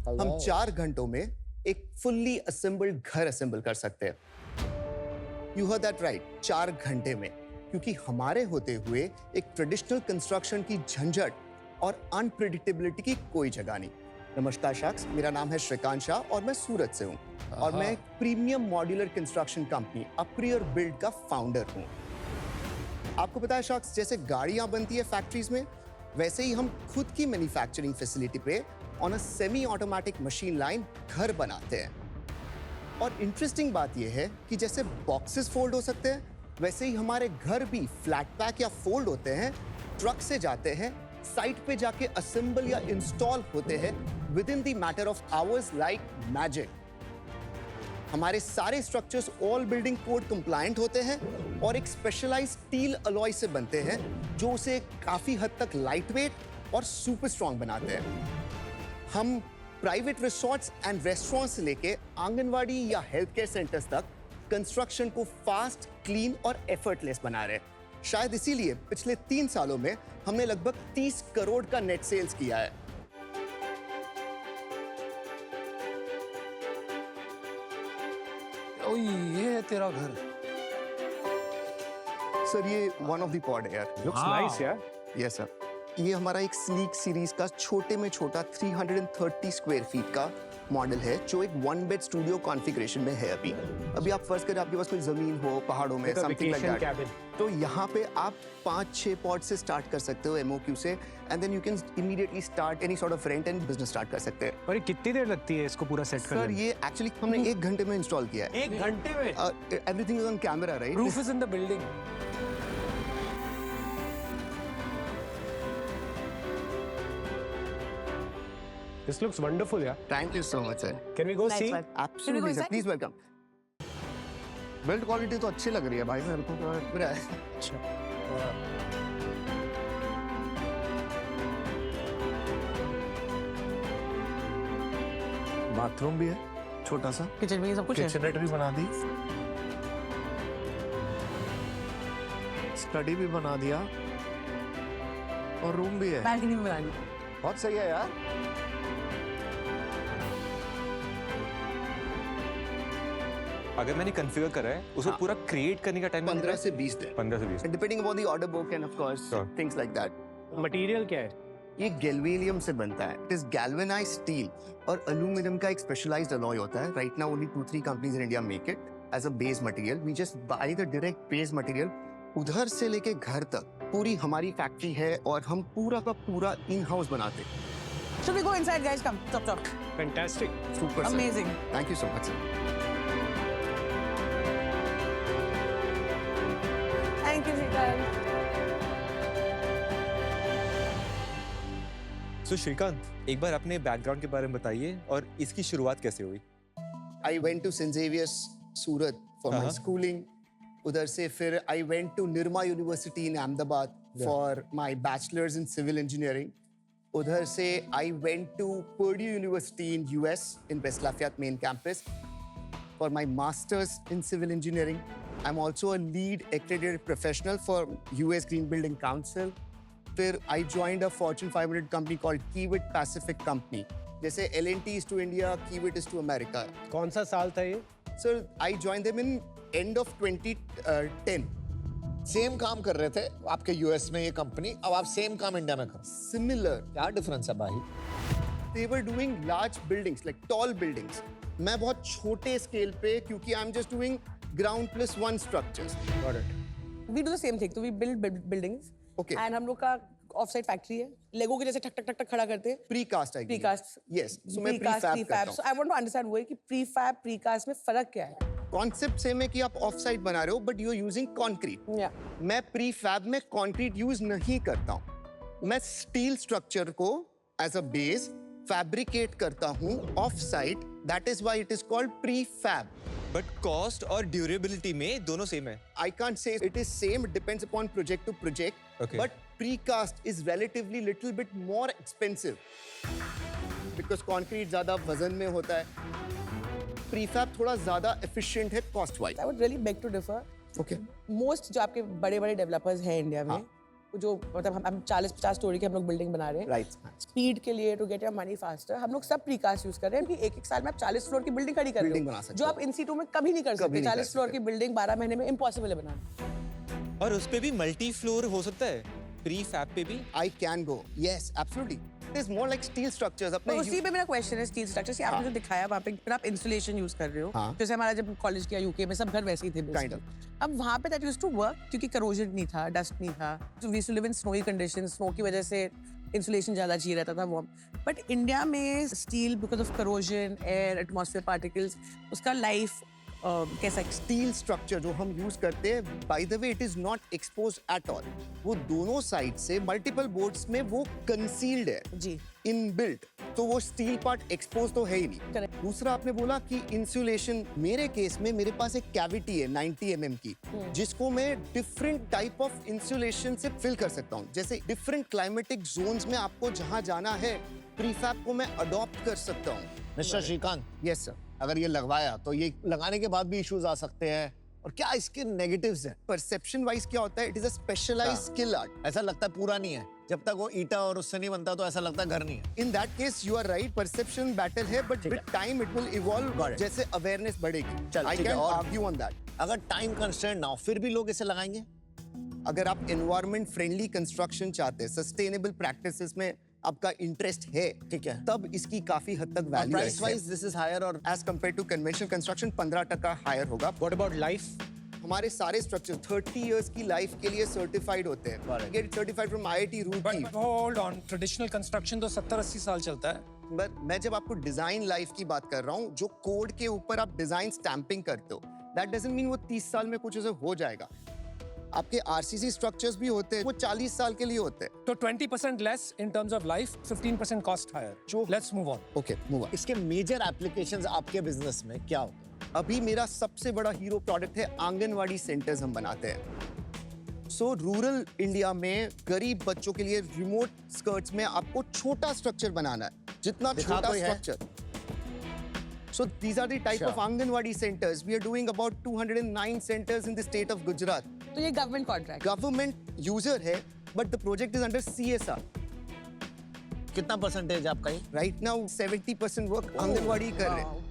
हम 4 घंटों में एक फुल्ली असेंबल्ड घर असेंबल कर सकते हैं। यू हर्ड दैट राइट, 4 घंटे में। क्योंकि हमारे होते हुए एक ट्रेडिशनल कंस्ट्रक्शन की झंझट और अनप्रिडिक्टेबिलिटी की कोई जगह नहीं। नमस्कार शख्स, मेरा नाम है श्रीकांत शाह और मैं सूरत से हूँ और मैं एक प्रीमियम मॉड्यूलर कंस्ट्रक्शन कंपनी अपरी और बिल्ड का फाउंडर हूँ। आपको पता है शख्स, जैसे गाड़ियां बनती है फैक्ट्रीज में, वैसे ही हम खुद की मैन्युफैक्चरिंग फैसिलिटी पे on a semi automatic machine line घर बनाते हैं। और इंटरेस्टिंग बात यह है कि जैसे बॉक्सेस फोल्ड हो सकते हैं, वैसे ही हमारे घर भी फ्लैट पैक या फोल्ड होते हैं, ट्रक से जाते हैं, साइट पे जाके असेंबल या इंस्टॉल होते हैं with in the matter of hours like magic. हमारे सारे structures all building code compliant होते हैं और एक स्पेशलाइज्ड स्टील अलॉय से बनते हैं जो उसे काफी हद तक लाइट वेट और सुपर स्ट्रॉन्ग बनाते हैं। हम प्राइवेट रिसोर्ट्स एंड रेस्टोरेंट्स से लेके आंगनवाड़ी या हेल्थ केयर सेंटर्स तक कंस्ट्रक्शन को फास्ट, क्लीन और एफर्टलेस बना रहे हैं। शायद इसीलिए पिछले 3 सालों में हमने लगभग 30 करोड़ का नेट सेल्स किया है। ओ, ये है तेरा घर। सर ये वन ऑफ द पॉड है यार। लुक्स नाइस यार। यस सर, ये हमारा एक स्लीक सीरीज का छोटे में छोटा 330 स्क्वायर फीट का मॉडल है जो एक 1 बेड स्टूडियो कॉन्फ़िगरेशन में है। अभी आप फर्ज करें आपके पास कोई जमीन हो पहाड़ों में, समथिंग लाइक दैट, तो यहाँ पे आप 5-6 पॉड से स्टार्ट कर सकते हो MOQ से, and then you can immediately start any sort of rent and business start कर सकते हैं। और ये कितनी देर लगती है इसको पूरा सेट करने सर में? ये एक्चुअली हमने 1 घंटे में इंस्टॉल किया है। 1 घंटे में? Everything is on camera right. Proof is in the building. This looks wonderful, yeah. Thank you so much sir. Can we go see? Absolutely sir, please welcome. Build quality तो अच्छी लग रही है भाई मेरे को तो लग रहा है। अच्छा। बाथरूम भी है छोटा सा, किचन में सब कुछ है। किचननेट भी बना दी, स्टडी भी बना दिया और रूम भी है, बालकनी भी बना दी। बहुत सही है यार। अगर मैंने कॉन्फ़िगर करा है उसको पूरा क्रिएट करने का टाइम 15 से 20 दिन, 15 से 20 depending upon the order book and of course things like that. Material क्या है? ये गैल्वेनियम से बनता है। इट इज गैल्वेनाइज्ड स्टील और एल्यूमिनियम का एक स्पेशलाइज्ड अलॉय होता है। Right now only 2-3 companies in India make it as a base material. We just buy the direct base material. उधर से लेके घर तक पूरी हमारी फैक्ट्री है और हम पूरा का पूरा इन हाउस बनाते हैं। Should we go inside, guys? Come, chop. Fantastic. Super Amazing. Thank you so much sir. Thank you, Shrikant. सो श्रीकांत, एक बार अपने बैकग्राउंड के बारे में बताइए और इसकी शुरुआत कैसे हुई? I went to St. Xavier's Surat for my schooling. उधर से फिर I went to Nirma University in Ahmedabad for my bachelor's in civil engineering. उधर से I went to Purdue University in US in West Lafayette main campus for my master's in civil engineering. I'm also a lead accredited professional for US Green Building Council. फिर I joined a Fortune 500 company called Kiewit Pacific Company. जैसे L&T is to India, Kiewit is to America. कौन सा साल था ये? Sir, I joined them in end of 2010. Same काम कर रहे थे आपके यूएस में ये कंपनी, अब आप सेम काम इंडिया में कर। Similar. क्या डिफरेंस है भाई? They were doing large buildings, like tall buildings. मैं बहुत छोटे स्केल पे, क्योंकि I'm just doing ground plus 1 structures. Got it. We do the same thing. So we build buildings. Okay. And हम लोग का ऑफ-साइट फैक्ट्री है। लेगो के जैसे ठक ठक ठक ठक खड़ा करते हैं। Precast I Precast. Yes. So मैं prefab करता हूँ। So I want to understand वो है कि prefab, precast में फर्क क्या है? कॉन्सेप्ट सेम है कि आप ऑफ साइट बना रहे हो, but you are using concrete. Yeah. मैं प्रीफैब में कंक्रीट यूज नहीं करता हूँ। मैं स्टील स्ट्रक्चर को एज अ बेस फैब्रिकेट करता हूँ off site. That is why it is called prefab. But cost और ड्यूरेबिलिटी में दोनों सेम है। I can't say it is same. It depends upon project to project. Okay. But precast is relatively little bit more expensive because concrete ज़्यादा वजन में होता है। Prefab थोड़ा ज़्यादा efficient है cost wise. I would really beg to differ. Okay. Most जो आपके बड़े-बड़े डेवलपर्स हैं इंडिया में, जो मतलब हम 40-50 स्टोरी की हम लोग बिल्डिंग बना रहे हैं राइट स्पीड के लिए to get your money faster हम लोग सब प्रीकास्ट यूज कर रहे हैं कि एक साल में आप 40 फ्लोर की बिल्डिंग खड़ी कर रहे Building बना हो सकते जो हो। आप इन सीटों में कभी नहीं कर कभी सकते नहीं कर 40 फ्लोर सकते। की बिल्डिंग 12 महीने में इम्पॉसिबल है बनाना। और उस पे भी मल्टी फ्लोर हो सकता है, प्री फैब पे भी? I can go. Yes, absolutely. It is more like steel structures. तो अपने उसी पे मेरा क्वेश्चन है स्टील स्ट्रक्चर से आपने जो दिखाया वहाँ पे फिर आप इंसुलेशन यूज कर रहे हो हाँ। जैसे हमारा जब कॉलेज किया यूके में सब घर वैसे ही थे Kind basically। अब वहाँ पे दैट यूज्ड टू वर्क क्योंकि करोजन नहीं था डस्ट नहीं था तो we used to live in snowy conditions snow की वजह से इंसुलेशन ज़्यादा चाहिए रहता था वार्म बट इंडिया में steel because of corrosion air atmosphere particles उसका लाइफ कैसा स्टील स्ट्रक्चर जो हम यूज करते हैं by the way it is not expose at all वो दोनों साइड से मल्टीपल बोर्ड्स में वो कंसील्ड है जी इनबिल्ट तो वो स्टील पार्ट एक्सपोज तो है ही नहीं Correct. दूसरा आपने बोला कि इंसुलेशन मेरे केस में मेरे पास एक कैविटी है 90 mm की जिसको मैं डिफरेंट टाइप ऑफ इंसुलेशन से फिल कर सकता हूँ जैसे डिफरेंट क्लाइमेटिक जोन्स में आपको जहाँ जाना है प्रीफैब को मैं अडॉप्ट कर सकता हूँ मिस्टर श्रीकांत, यस सर अगर ये लगवाया तो ये लगाने के बाद भी इश्यूज आ सकते हैं और क्या इसके नेगेटिव्स हैं? परसेप्शन वाइज क्या होता है it is a specialized skill art ऐसा लगता है पूरा नहीं है, जब तक वो ईटा और उससे नहीं बनता तो ऐसा लगता है घर नहीं है। In that case, you are right. Perception battle है, but with time it will evolve. Got it. जैसे awareness बढ़ेगी. चल, I ठीक है, can और- argue on that. अगर टाइम कंस्ट्रेंट ना हो फिर भी लोग इसे लगाएंगे? अगर आप environment friendly construction चाहते हैं, sustainable practices में आपका interest है, ठीक है। तब इसकी काफी हद तक value प्राइस है. वाइज दिस इज हायर और As compared to conventional construction, 15% higher होगा. What about life? हमारे सारे structures 30 years की life के लिए certified होते हैं. Correct. Get certified from IIT Roorkee. But hold on, traditional construction तो 70-80 साल चलता है। But मैं जब आपको डिजाइन लाइफ की बात कर रहा हूँ जो कोड के ऊपर आप डिजाइन स्टैंपिंग करते हो दैट डजंट मीन वो 30 साल में कुछ ऐसे हो जाएगा आपके आरसीसी स्ट्रक्चर्स भी होते हैं वो 40 साल के लिए होते हैं तो 20% less in terms of life, 15% cost higher. जो- Let's move on. Okay move on इसके मेजर एप्लीकेशंस आपके बिजनेस में क्या होते हैं? अभी मेरा सबसे बड़ा हीरो प्रोडक्ट है आंगनवाड़ी सेंटर्स हम बनाते हैं सो रूरल इंडिया में गरीब बच्चों के लिए रिमोट स्कर्ट्स में आपको छोटा स्ट्रक्चर बनाना है जितना दिखा छोटा कोई है? Structure So these are the type of Anganwadi centers. We are doing about 209 centers in the state of Gujarat. तो ये गवर्नमेंट कॉन्ट्रैक्ट Government user है, but the project is under CSR. कितना परसेंटेज आपका ये? Right now 70% work आंगनवाड़ी कर रहे हैं.